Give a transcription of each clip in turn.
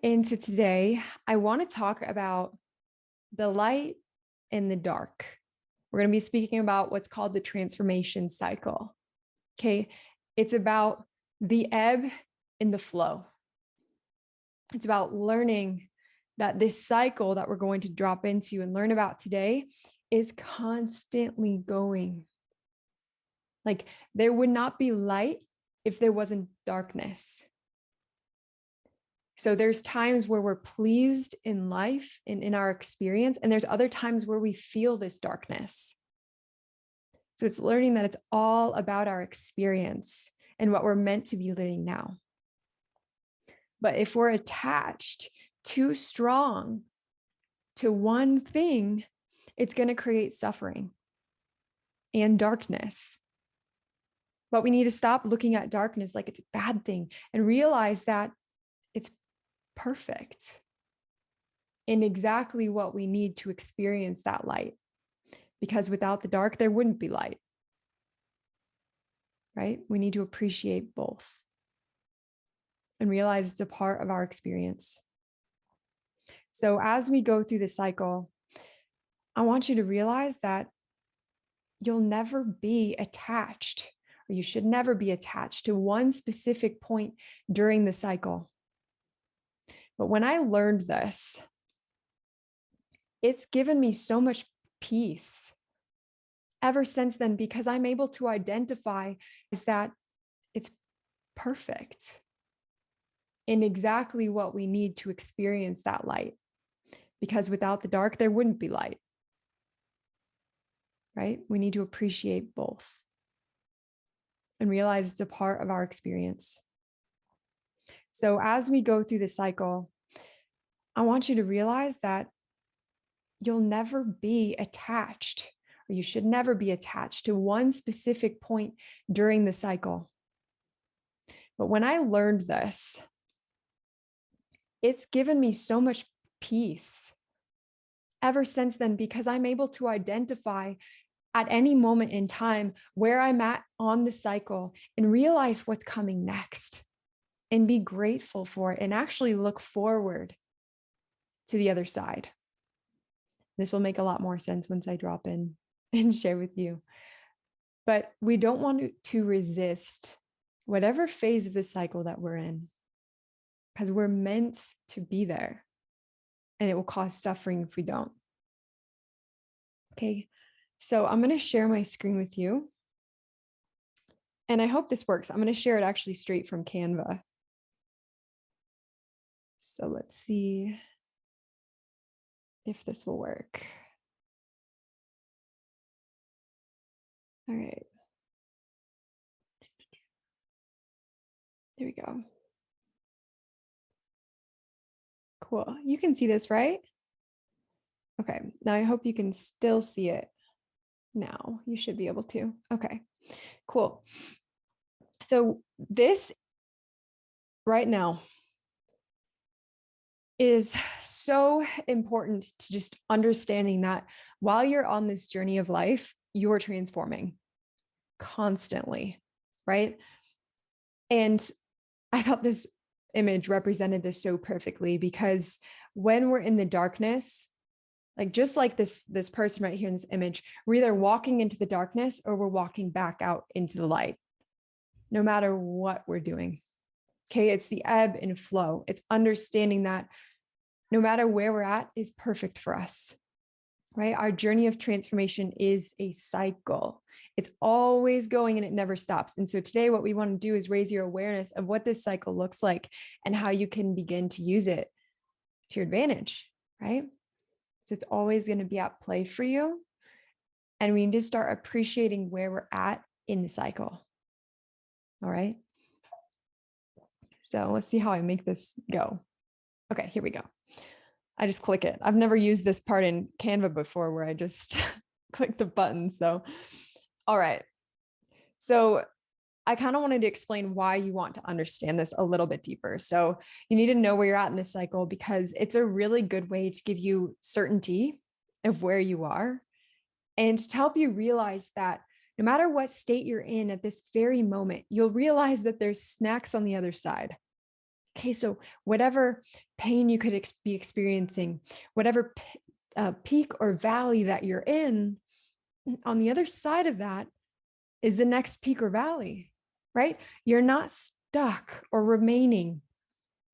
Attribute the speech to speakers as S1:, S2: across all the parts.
S1: And so today, I want to talk about the light and the dark. We're going to be speaking about what's called the transformation cycle. Okay. It's about the ebb and the flow. It's about learning that this cycle that we're going to drop into and learn about today is constantly going. Like there would not be light if there wasn't darkness. So there's times where we're pleased in life and in our experience, and there's other times where we feel this darkness. So it's learning that it's all about our experience and what we're meant to be living now. But if we're attached too strong to one thing, it's going to create suffering and darkness. But we need to stop looking at darkness like it's a bad thing and realize that it's perfect in exactly what we need to experience that light. Because without the dark, there wouldn't be light, right? We need to appreciate both and realize it's a part of our experience. So as we go through the cycle, I want you to realize that you'll never be attached, or you should never be attached to one specific point during the cycle. But when I learned this, it's given me so much peace ever since then, because I'm able to identify is that it's perfect in exactly what we need to experience that light. Because without the dark, there wouldn't be light, right? We need to appreciate both and realize it's a part of our experience. So as we go through the cycle, I want you to realize that you'll never be attached, or you should never be attached to one specific point during the cycle. But when I learned this, it's given me so much peace ever since then, because I'm able to identify at any moment in time where I'm at on the cycle and realize what's coming next and be grateful for it and actually look forward to the other side. This will make a lot more sense once I drop in and share with you. But we don't want to resist whatever phase of the cycle that we're in, because we're meant to be there, and it will cause suffering if we don't. Okay, so I'm going to share my screen with you. And I hope this works. I'm going to share it actually straight from Canva. So let's see if this will work. All right. There we go. Cool. You can see this, right? Okay. Now I hope you can still see it now. You should be able to. Okay, cool. So this right now is so important to just understanding that while you're on this journey of life, you're transforming constantly, right? And I thought this image represented this so perfectly, because when we're in the darkness, like just like this person right here in this image, we're either walking into the darkness or we're walking back out into the light, no matter what we're doing. Okay, it's the ebb and flow. It's understanding that no matter where we're at is perfect for us, right? Our journey of transformation is a cycle. It's always going and it never stops. And so today what we want to do is raise your awareness of what this cycle looks like and how you can begin to use it to your advantage, right? So it's always going to be at play for you. And we need to start appreciating where we're at in the cycle. All right. So let's see how I make this go. Okay, here we go. I just click it. I've never used this part in Canva before where I just click the button. So, all right. So I kind of wanted to explain why you want to understand this a little bit deeper. So you need to know where you're at in this cycle, because it's a really good way to give you certainty of where you are and to help you realize that no matter what state you're in at this very moment, you'll realize that there's snacks on the other side. Okay, so whatever pain you could be experiencing, whatever peak or valley that you're in, on the other side of that is the next peak or valley, right? You're not stuck or remaining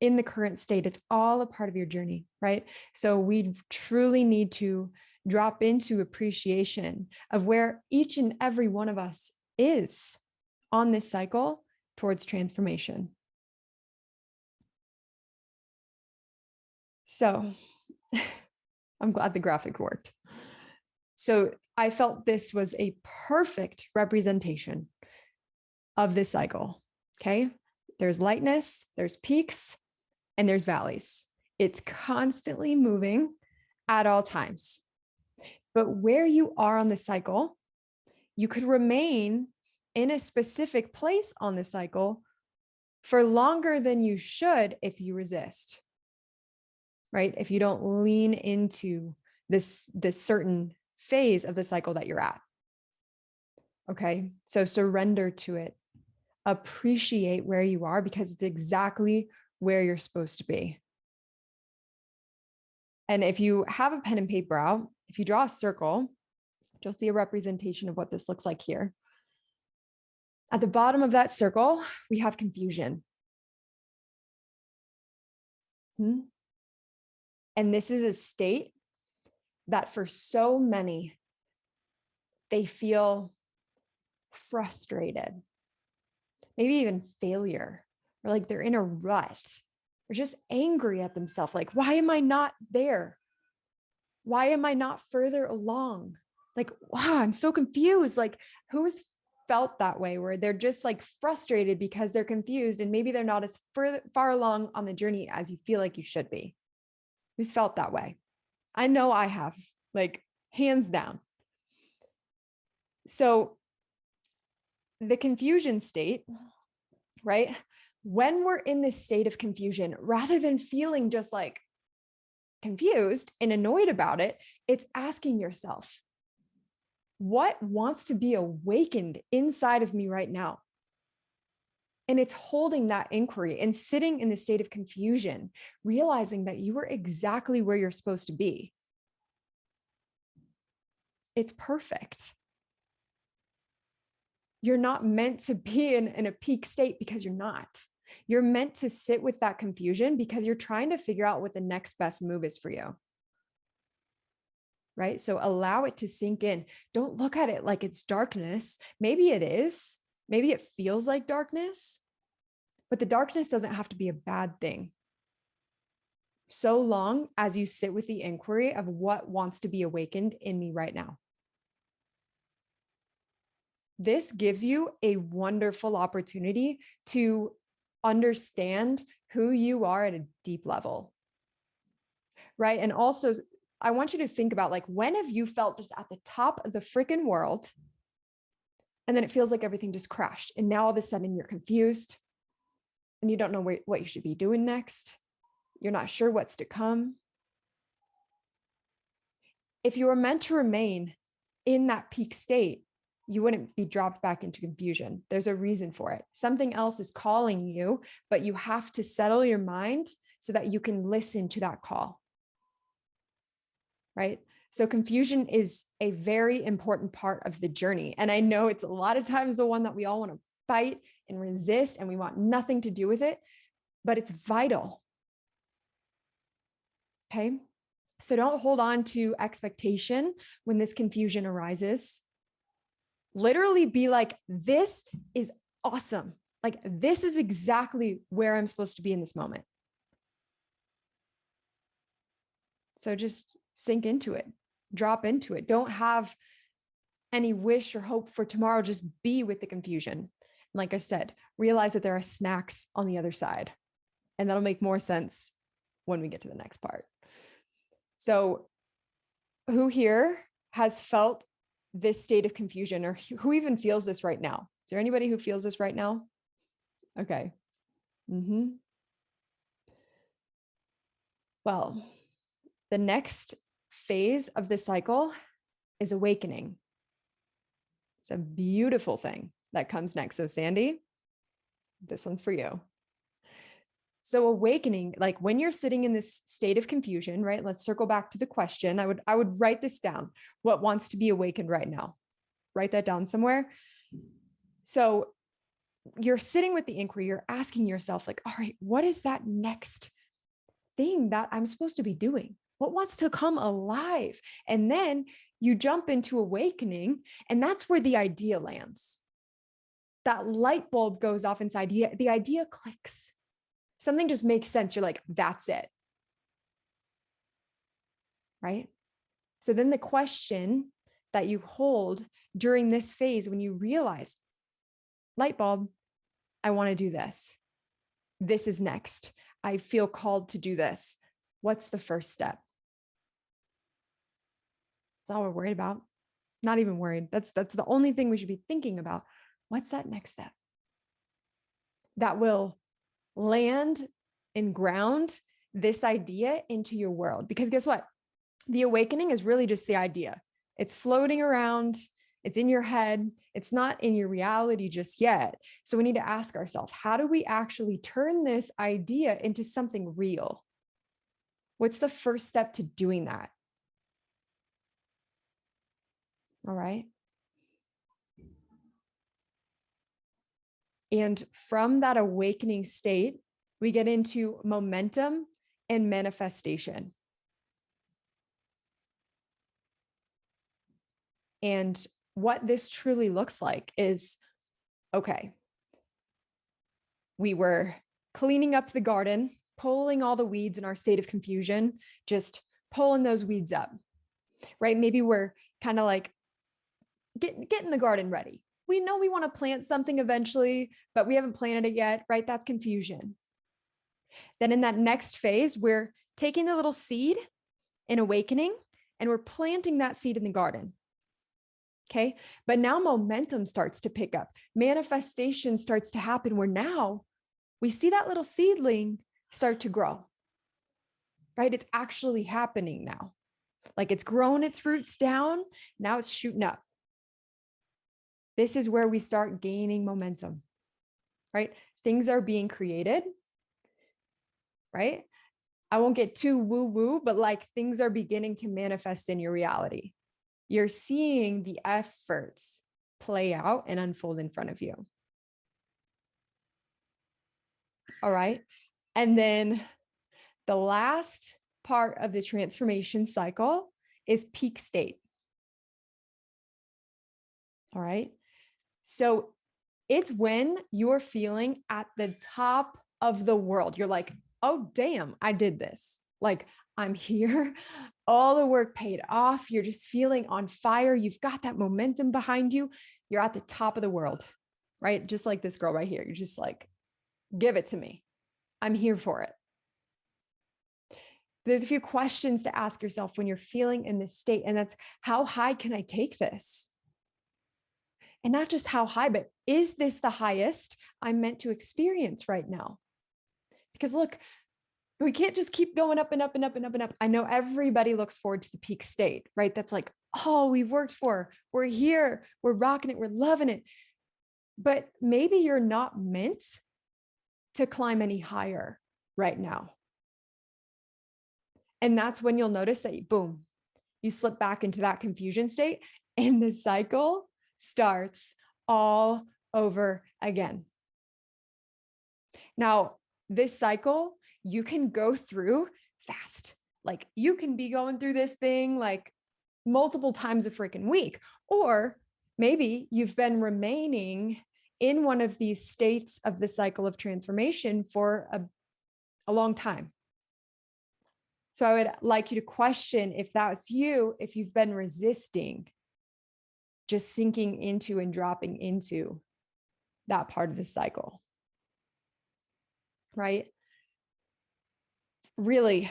S1: in the current state. It's all a part of your journey, right? So we truly need to drop into appreciation of where each and every one of us is on this cycle towards transformation. So I'm glad the graphic worked. So I felt this was a perfect representation of this cycle. Okay. There's lightness, there's peaks, and there's valleys. It's constantly moving at all times. But where you are on the cycle, you could remain in a specific place on the cycle for longer than you should if you resist, right? If you don't lean into this certain phase of the cycle that you're at. Okay, so surrender to it. Appreciate where you are because it's exactly where you're supposed to be. And if you have a pen and paper out, if you draw a circle, you'll see a representation of what this looks like here. At the bottom of that circle, we have confusion. And this is a state that for so many, they feel frustrated, maybe even failure, or like they're in a rut. They're just angry at themselves. Like, why am I not there? Why am I not further along? Like, wow, I'm so confused. Like, who's felt that way where they're just like frustrated because they're confused and maybe they're not as far along on the journey as you feel like you should be? Who's felt that way? I know I have, like, hands down. So the confusion state, right? When we're in this state of confusion, rather than feeling just like confused and annoyed about it, it's asking yourself, what wants to be awakened inside of me right now? And it's holding that inquiry and sitting in the state of confusion, realizing that you are exactly where you're supposed to be. It's perfect. You're not meant to be in a peak state because you're not. You're meant to sit with that confusion because you're trying to figure out what the next best move is for you. Right? So allow it to sink in. Don't look at it like it's darkness. Maybe it is. Maybe it feels like darkness, but the darkness doesn't have to be a bad thing. So long as you sit with the inquiry of what wants to be awakened in me right now. This gives you a wonderful opportunity to understand who you are at a deep level. Right? And also, I want you to think about, like, when have you felt just at the top of the freaking world and then it feels like everything just crashed and now all of a sudden you're confused and you don't know what you should be doing next. You're not sure what's to come. If you were meant to remain in that peak state, you wouldn't be dropped back into confusion. There's a reason for it. Something else is calling you, but you have to settle your mind so that you can listen to that call. Right? So confusion is a very important part of the journey. And I know it's a lot of times the one that we all want to fight and resist, and we want nothing to do with it, but it's vital. Okay. So don't hold on to expectation when this confusion arises. Literally be like, this is awesome. Like, this is exactly where I'm supposed to be in this moment. So just sink into it, drop into it. Don't have any wish or hope for tomorrow. Just be with the confusion. Like I said, realize that there are snacks on the other side, and that'll make more sense when we get to the next part. So who here has felt this state of confusion, or who even feels this right now? Is there anybody who feels this right now? Okay. Well, the next phase of the cycle is awakening. It's a beautiful thing that comes next. So Sandy, this one's for you. So awakening, like when you're sitting in this state of confusion, right? Let's circle back to the question. I would write this down. What wants to be awakened right now? Write that down somewhere. So you're sitting with the inquiry, you're asking yourself, like, all right, what is that next thing that I'm supposed to be doing? What wants to come alive? And then you jump into awakening, and that's where the idea lands. That light bulb goes off inside. The idea clicks. Something just makes sense. You're like, that's it. Right? So then the question that you hold during this phase, when you realize, light bulb, I want to do this. This is next. I feel called to do this. What's the first step? That's all we're worried about. Not even worried. That's the only thing we should be thinking about. What's that next step? That will land and ground this idea into your world. Because guess what? The awakening is really just the idea. It's floating around. It's in your head. It's not in your reality just yet. So we need to ask ourselves, how do we actually turn this idea into something real? What's the first step to doing that? All right. And from that awakening state, we get into momentum and manifestation. And what this truly looks like is, okay, we were cleaning up the garden, pulling all the weeds in our state of confusion, just pulling those weeds up, right? Maybe we're kind of like getting the garden ready. We know we want to plant something eventually, but we haven't planted it yet, right? That's confusion. Then in that next phase, we're taking the little seed in awakening and we're planting that seed in the garden. Okay. But now momentum starts to pick up. Manifestation starts to happen where now we see that little seedling start to grow, right? It's actually happening now. Like it's grown its roots down. Now it's shooting up. This is where we start gaining momentum, right? Things are being created, right? I won't get too woo-woo, but like things are beginning to manifest in your reality. You're seeing the efforts play out and unfold in front of you. All right. And then the last part of the transformation cycle is peak state. All right. So it's when you're feeling at the top of the world. You're like, oh, damn, I did this. Like, I'm here. All the work paid off. You're just feeling on fire. You've got that momentum behind you. You're at the top of the world, right? Just like this girl right here. You're just like, give it to me. I'm here for it. There's a few questions to ask yourself when you're feeling in this state. And that's, how high can I take this? And not just how high, but is this the highest I'm meant to experience right now? Because look, we can't just keep going up and up and up and up and up. I know everybody looks forward to the peak state, right? That's like, oh, we've worked for, we're here, we're rocking it, we're loving it. But maybe you're not meant to climb any higher right now. And that's when you'll notice that, boom, you slip back into that confusion state and the cycle starts all over again. Now, this cycle, you can go through fast. Like you can be going through this thing like multiple times a freaking week, or maybe you've been remaining in one of these states of the cycle of transformation for a long time. So I would like you to question if that's you, if you've been resisting just sinking into and dropping into that part of the cycle, right? Really,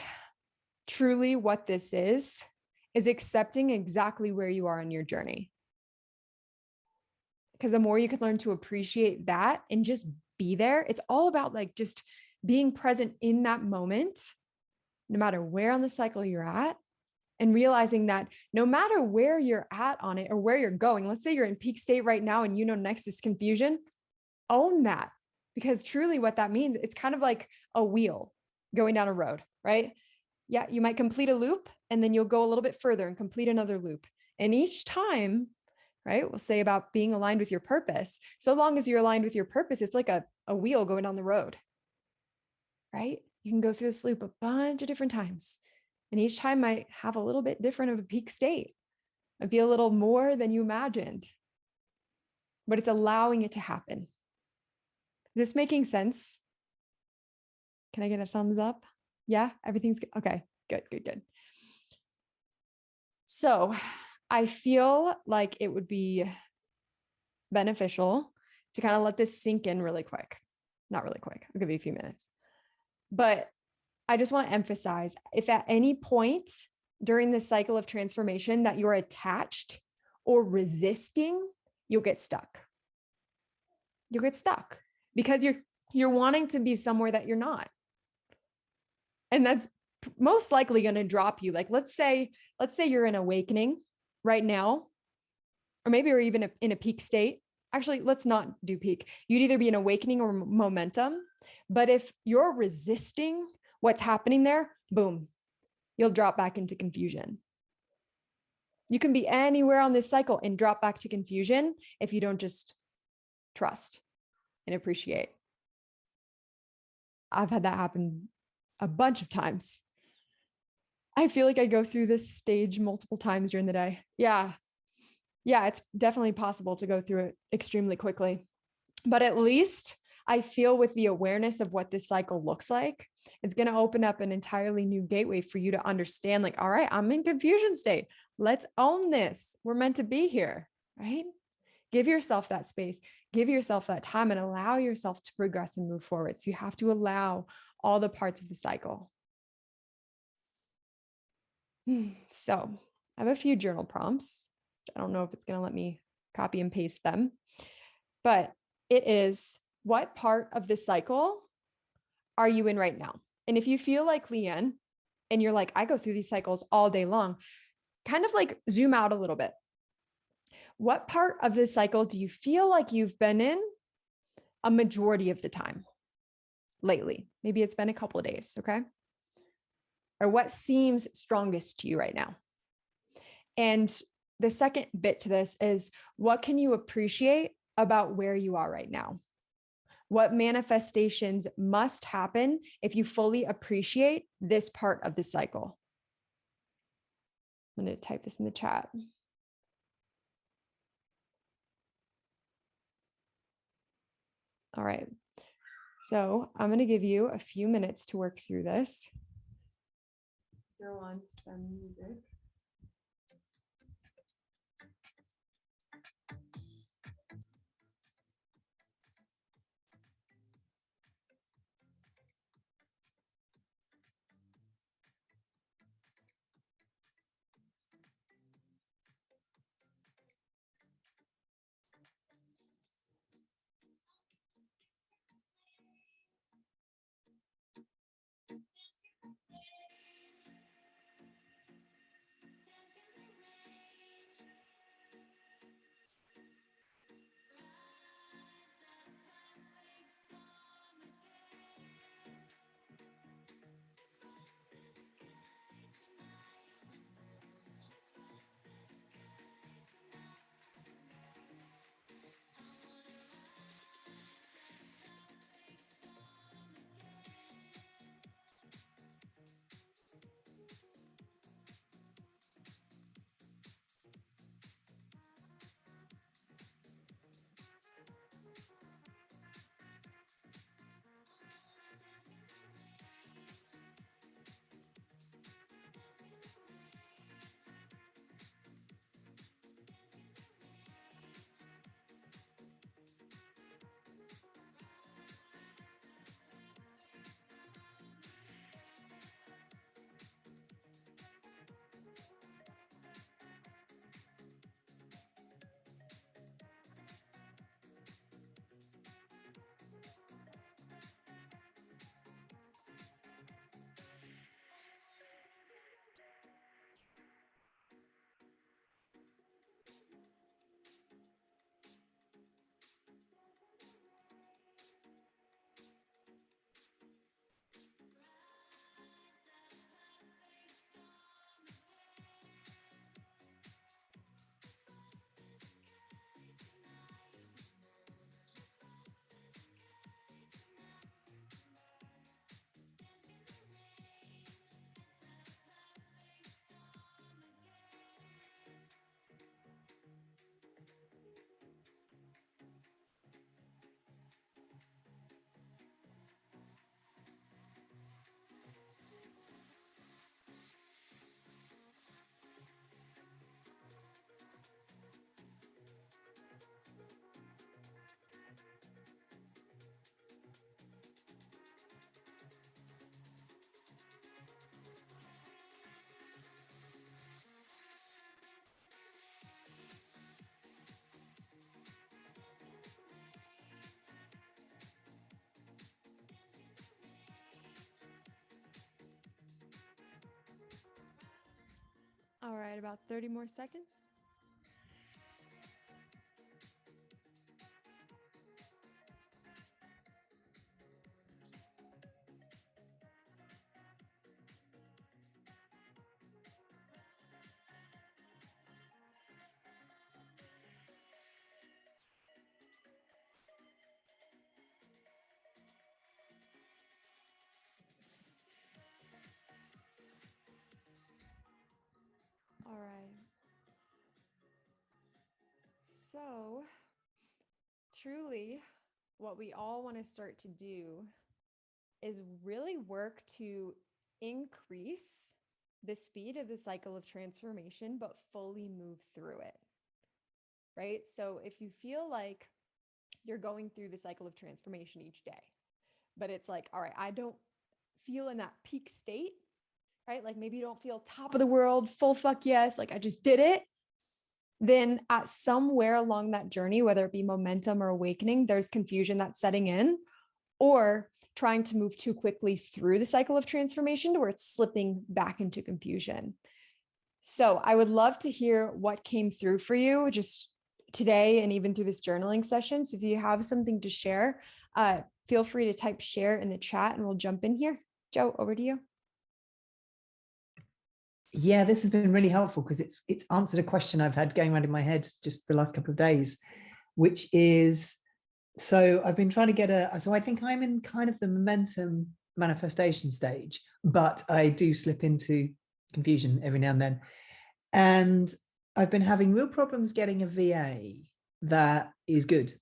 S1: truly what this is accepting exactly where you are in your journey. Because the more you can learn to appreciate that and just be there, it's all about like just being present in that moment, no matter where on the cycle you're at, and realizing that no matter where you're at on it or where you're going, let's say you're in peak state right now and you know next is confusion, own that. Because truly what that means, it's kind of like a wheel going down a road, right? Yeah, you might complete a loop and then you'll go a little bit further and complete another loop. And each time, right, we'll say about being aligned with your purpose. So long as you're aligned with your purpose, it's like a wheel going down the road, right? You can go through this loop a bunch of different times. And each time might have a little bit different of a peak state. Might be a little more than you imagined, but it's allowing it to happen. Is this making sense? Can I get a thumbs up? Yeah, everything's good. Okay, good, good, good. So I feel like it would be beneficial to kind of let this sink in really quick. Not really quick, I'll give you a few minutes. But I just want to emphasize, if at any point during this cycle of transformation that you're attached or resisting, you'll get stuck. You'll get stuck because you're wanting to be somewhere that you're not. And that's most likely going to drop you. Like, let's say you're in awakening right now, or maybe you're even in a peak state. Actually, let's not do peak. You'd either be in awakening or momentum. But if you're resisting what's happening there, boom, you'll drop back into confusion. You can be anywhere on this cycle and drop back to confusion if you don't just trust and appreciate. I've had that happen a bunch of times. I feel like I go through this stage multiple times during the day. Yeah, it's definitely possible to go through it extremely quickly. But at least I feel with the awareness of what this cycle looks like, it's going to open up an entirely new gateway for you to understand, like, all right, I'm in confusion state. Let's own this. We're meant to be here, right? Give yourself that space, give yourself that time, and allow yourself to progress and move forward. So you have to allow all the parts of the cycle. So I have a few journal prompts. I don't know if it's going to let me copy and paste them, but it is, what part of the cycle are you in right now? And if you feel like Leanne and you're like, I go through these cycles all day long, kind of like zoom out a little bit. What part of this cycle do you feel like you've been in a majority of the time lately? Maybe it's been a couple of days, okay? Or what seems strongest to you right now? And the second bit to this is, what can you appreciate about where you are right now? What manifestations must happen if you fully appreciate this part of the cycle? I'm going to type this in the chat. All right. So I'm going to give you a few minutes to work through this. Throw on some music. right about 30 more seconds. All right. So, truly, what we all want to start to do is really work to increase the speed of the cycle of transformation, but fully move through it. Right? So, if you feel like you're going through the cycle of transformation each day, but it's like, all right, I don't feel in that peak state, right? Like maybe you don't feel top of the world, full fuck yes, like I just did it. Then at somewhere along that journey, whether it be momentum or awakening, there's confusion that's setting in, or trying to move too quickly through the cycle of transformation to where it's slipping back into confusion. So I would love to hear what came through for you just today and even through this journaling session. So if you have something to share, feel free to type share in the chat and we'll jump in here. Joe, over to you.
S2: Yeah, this has been really helpful because it's answered a question I've had going around in my head just the last couple of days, which is, so I've been trying to get so I think I'm in kind of the momentum manifestation stage, but I do slip into confusion every now and then. And I've been having real problems getting a VA that is good.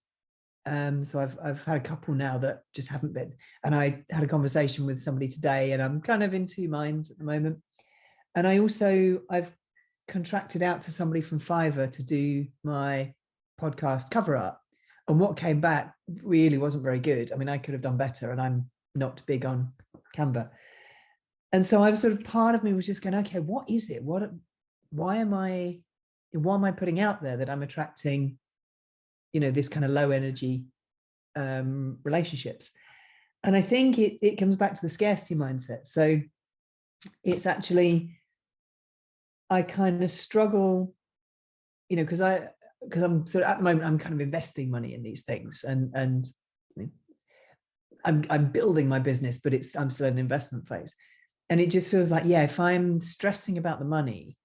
S2: So I've had a couple now that just haven't been. And I had a conversation with somebody today and I'm kind of in two minds at the moment. And I've contracted out to somebody from Fiverr to do my podcast cover art. And what came back really wasn't very good. I mean, I could have done better and I'm not big on Canva. And so I was sort of, part of me was just going, okay, what is it? Why am I putting out there that I'm attracting, this kind of low energy relationships? And I think it comes back to the scarcity mindset. So it's actually, I kind of struggle, because I'm sort of, at the moment, I'm kind of investing money in these things and I'm building my business, but I'm still in an investment phase. And it just feels like, yeah, if I'm stressing about the money,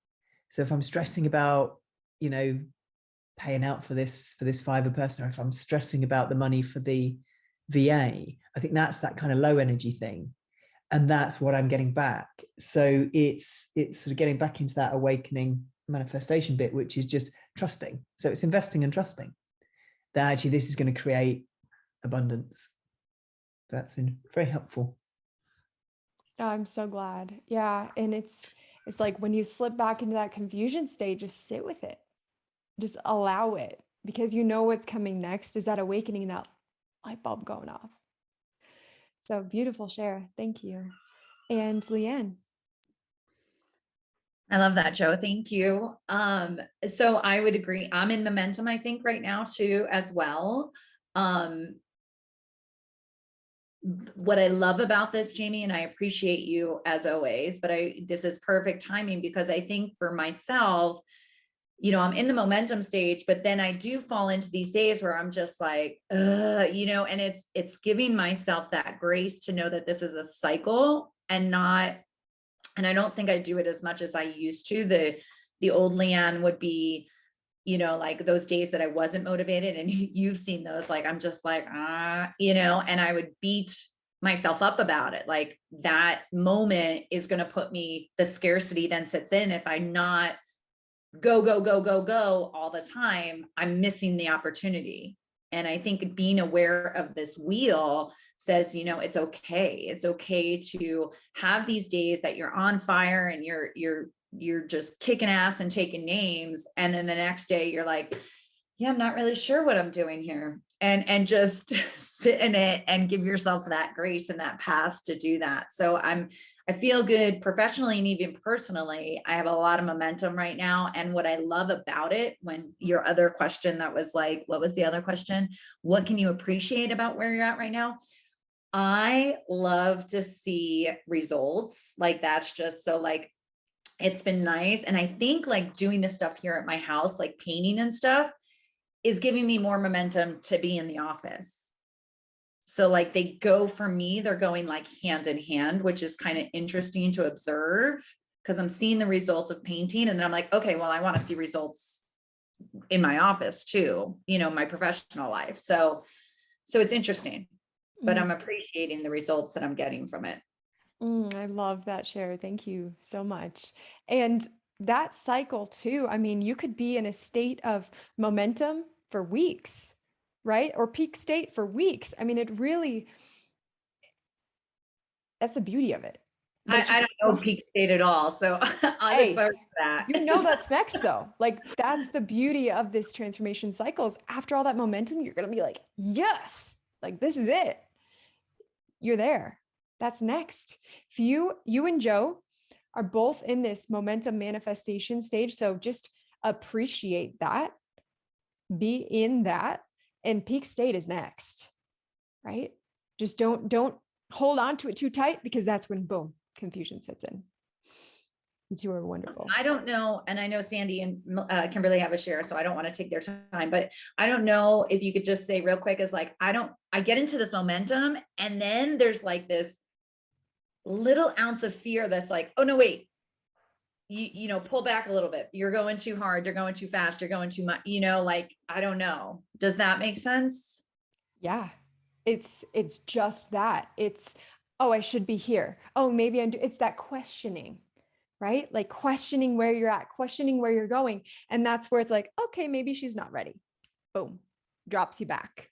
S2: so if I'm stressing about, paying out for this Fiverr person, or if I'm stressing about the money for the VA, I think that's that kind of low energy thing. And that's what I'm getting back. So it's sort of getting back into that awakening manifestation bit, which is just trusting. So it's investing and trusting that actually this is going to create abundance. So that's been very helpful.
S1: Oh, I'm so glad. Yeah. And it's like when you slip back into that confusion state, just sit with it. Just allow it, because you know what's coming next is that awakening, that light bulb going off. So beautiful share. Thank you. And Leanne.
S3: I love that, Joe. Thank you. So I would agree. I'm in momentum, I think, right now too, as well. What I love about this, Jamie, and I appreciate you as always, but this is perfect timing because I think for myself, I'm in the momentum stage, but then I do fall into these days where I'm just like, and it's giving myself that grace to know that this is a cycle and I don't think I do it as much as I used to. The old Leanne would be, like those days that I wasn't motivated, and you've seen those, like, I'm just like, and I would beat myself up about it. Like that moment is going to put me, the scarcity then sits in. If I'm not go all the time, I'm missing the opportunity. And I think being aware of this wheel says, it's okay. It's okay to have these days that you're on fire and you're just kicking ass and taking names. And then the next day you're like, yeah, I'm not really sure what I'm doing here. And just sit in it and give yourself that grace and that pass to do that. So I feel good professionally and even personally. I have a lot of momentum right now. And what I love about it, when your other question that was like, what was the other question? What can you appreciate about where you're at right now? I love to see results. Like that's just so, like, It's been nice. And I think like doing this stuff here at my house, like painting and stuff, is giving me more momentum to be in the office. So like they go for me, they're going like hand in hand, which is kind of interesting to observe because I'm seeing the results of painting. And then I'm like, okay, well, I want to see results in my office too, my professional life. So it's interesting, but I'm appreciating the results that I'm getting from it.
S1: I love that share. Thank you so much. And that cycle too, I mean, you could be in a state of momentum for weeks, right? Or peak state for weeks. I mean, that's the beauty of it. But
S3: I don't know peak state at all. So I'll
S1: Hey,
S3: look forward to that.
S1: that's next though. Like that's the beauty of this transformation cycles. After all that momentum, you're going to be like, yes, like this is it. You're there. That's next. If you and Joe are both in this momentum manifestation stage, so just appreciate that, be in that, and peak state is next, right? Just don't hold on to it too tight because that's when boom, confusion sets in. You two are wonderful.
S3: I don't know, and I know Sandy and Kimberly have a share, so I don't want to take their time, but I don't know if you could just say real quick is like, I get into this momentum and then there's like this little ounce of fear that's like, oh no, wait, you pull back a little bit. You're going too hard. You're going too fast. You're going too much, like, I don't know. Does that make sense?
S1: Yeah, it's just that. It's, oh, I should be here. Oh, maybe it's that questioning, right? Like questioning where you're at, questioning where you're going. And that's where it's like, okay, maybe she's not ready. Boom, drops you back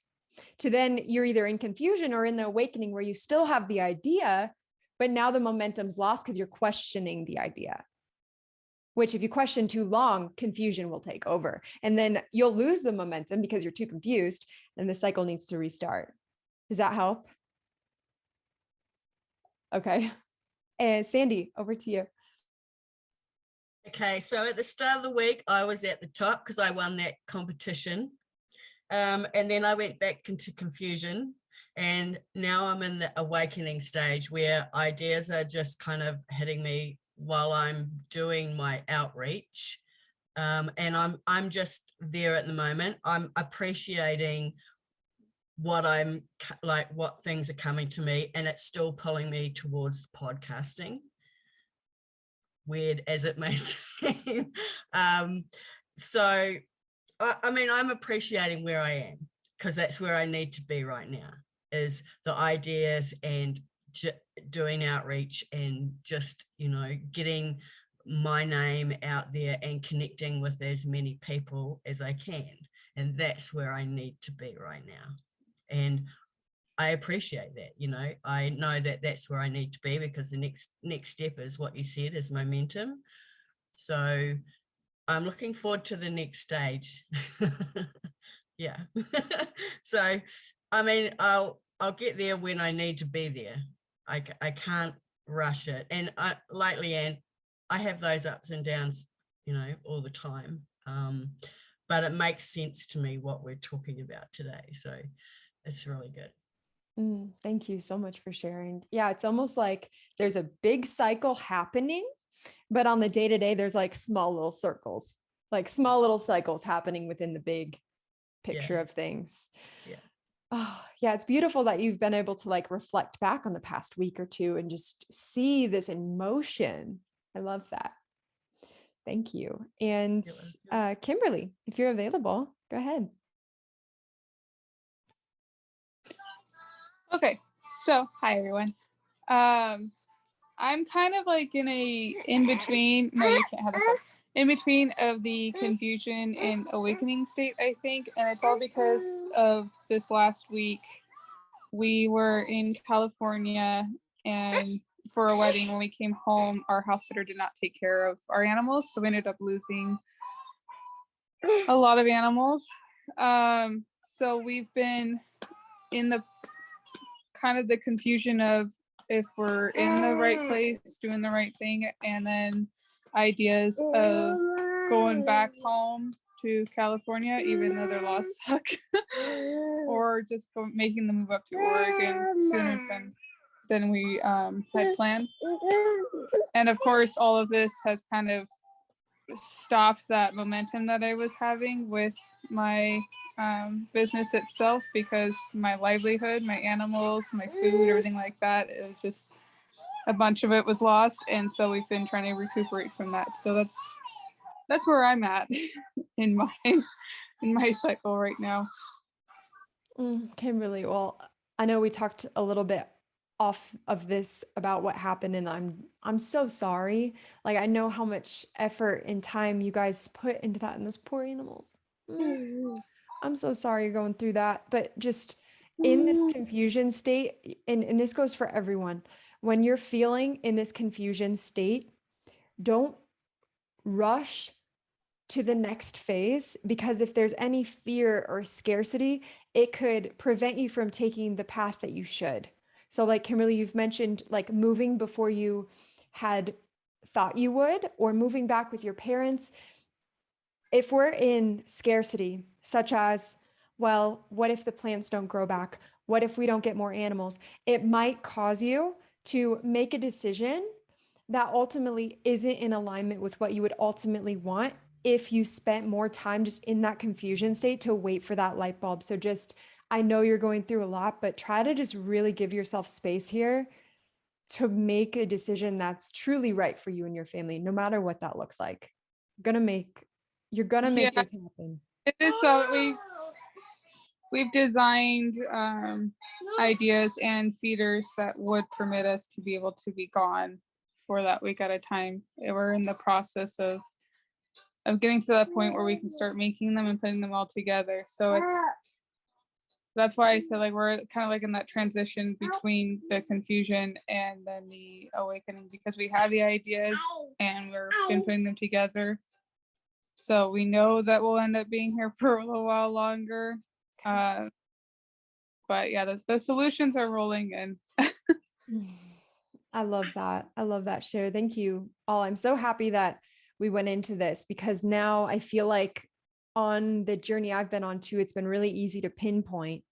S1: to then you're either in confusion or in the awakening where you still have the idea, but now the momentum's lost because you're questioning the idea. Which if you question too long, confusion will take over. And then you'll lose the momentum because you're too confused and the cycle needs to restart. Does that help? Okay. And Sandy, over to you.
S4: Okay, so at the start of the week, I was at the top because I won that competition. And then I went back into confusion. And now I'm in the awakening stage where ideas are just kind of hitting me while I'm doing my outreach. And I'm just there at the moment. I'm appreciating what things are coming to me, and it's still pulling me towards the podcasting, weird as it may seem. So I mean, I'm appreciating where I am because that's where I need to be right now, is the ideas and doing outreach and just, getting my name out there and connecting with as many people as I can. And that's where I need to be right now. And I appreciate that, I know that that's where I need to be because the next step is what you said, is momentum. So I'm looking forward to the next stage. Yeah. So, I mean, I'll get there when I need to be there. I can't rush it. And like Leanne, I have those ups and downs, all the time. But it makes sense to me what we're talking about today. So it's really good.
S1: Thank you so much for sharing. Yeah, it's almost like there's a big cycle happening, but on the day-to-day, there's like small little circles, like small little cycles happening within the big picture of things.
S4: Yeah.
S1: Oh, yeah, it's beautiful that you've been able to like reflect back on the past week or two and just see this in motion. I love that. Thank you. And Kimberly, if you're available, go ahead.
S5: Okay, so hi everyone. I'm kind of like in between. No, you can't have the phone. In between of the confusion and awakening state, I think, and it's all because of this last week. We were in California and for a wedding. When we came home, our house sitter did not take care of our animals, so we ended up losing a lot of animals. So we've been in the kind of the confusion of if we're in the right place, doing the right thing, and then ideas of going back home to California, even though their laws suck, or just making the move up to Oregon sooner than than we had planned. And of course, all of this has kind of stopped that momentum that I was having with my business itself, because my livelihood, my animals, my food, everything like that, it was just a bunch of it was lost. And so we've been trying to recuperate from that. So that's where I'm at in my cycle right now.
S1: Kimberly, well, I know we talked a little bit off of this about what happened, and I'm so sorry. Like, I know how much effort and time you guys put into that, and those poor animals. I'm so sorry you're going through that, but just in this confusion state, and this goes for everyone, when you're feeling in this confusion state, don't rush to the next phase, because if there's any fear or scarcity, it could prevent you from taking the path that you should. So like Kimberly, you've mentioned like moving before you had thought you would, or moving back with your parents. If we're in scarcity, such as, well, what if the plants don't grow back? What if we don't get more animals? It might cause you to make a decision that ultimately isn't in alignment with what you would ultimately want if you spent more time just in that confusion state to wait for that light bulb. So just, I know you're going through a lot, but try to just really give yourself space here to make a decision that's truly right for you and your family, no matter what that looks like. You're gonna make
S5: Yeah.
S1: this happen.
S5: It is so we've designed ideas and feeders that would permit us to be able to be gone for that week at a time. We're in the process of getting to that point where we can start making them and putting them all together. So that's why I said like we're kind of like in that transition between the confusion and then the awakening, because we have the ideas and we're been putting them together. So we know that we'll end up being here for a little while longer. But yeah, the solutions are rolling in.
S1: I love that. I love that share. Thank you all. I'm so happy that we went into this, because now I feel like on the journey I've been on too, it's been really easy to pinpoint